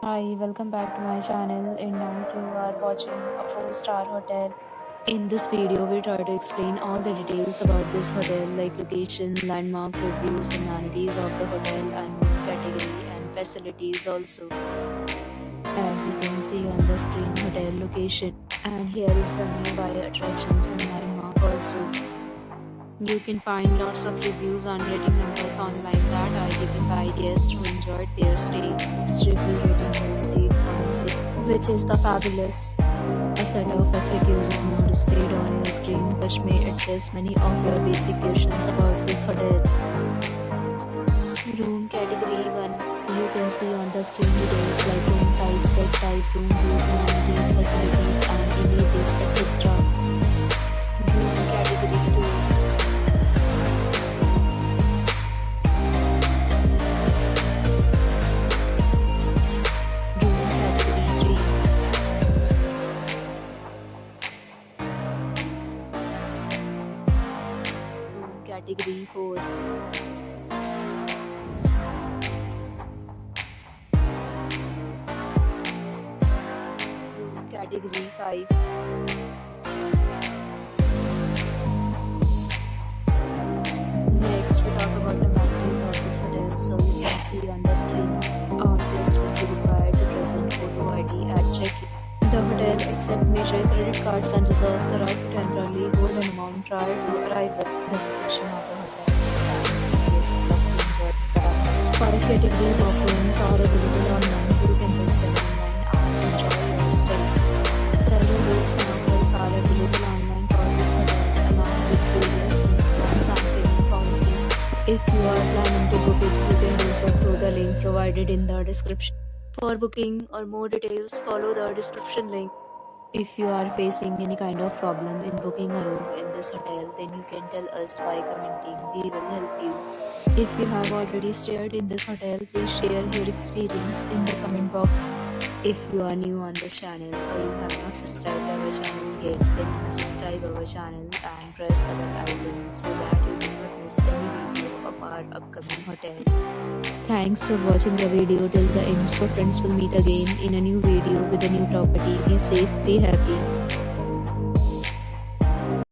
Hi, welcome back to my channel, and now you are watching a 4-star hotel. In this video, we try to explain all the details about this hotel like location, landmark, reviews, amenities of the hotel, and room category and facilities also. As you can see on the screen, hotel location, and here is the nearby attractions and landmark also. You can find lots of reviews and rating numbers online that are given by guests who enjoyed their stay. Its review rating is 8.6, which is the fabulous. A set of FAQs is now displayed on your screen, which may address many of your basic questions about this hotel. Room category 1. You can see on the screen details like room size, bed type, room views, amenities, facilities, and images, etc. Room category 2. Category 4. Room category 5. Next, we talk about the amenities of this hotel. So you can see on the screen, all guests will be required to present photo ID at check-in. The hotel accepts major credit cards and reserves the right to temporarily hold an amount prior to arrival. The location of the hotel is fine. Guests love to enjoy the surroundings. 5 categories of rooms are available online. You can book them online and enjoy your stay. Several rates and offers are available online for this hotel, along with various plans and payment policies. If you are planning to book it, you can do so through the link provided in the description. For booking or more details, follow the description link. If you are facing any kind of problem in booking a room in this hotel, then you can tell us by commenting. We will help you. If you have already stayed in this hotel, please share your experience in the comment box. If you are new on this channel or you have not subscribed our channel yet, then you must subscribe our channel and press the bell icon so that you do not miss any video of our upcoming hotel. Thanks for watching the video till the end. So friends, will meet again in a new video with a new property. Be safe, be happy.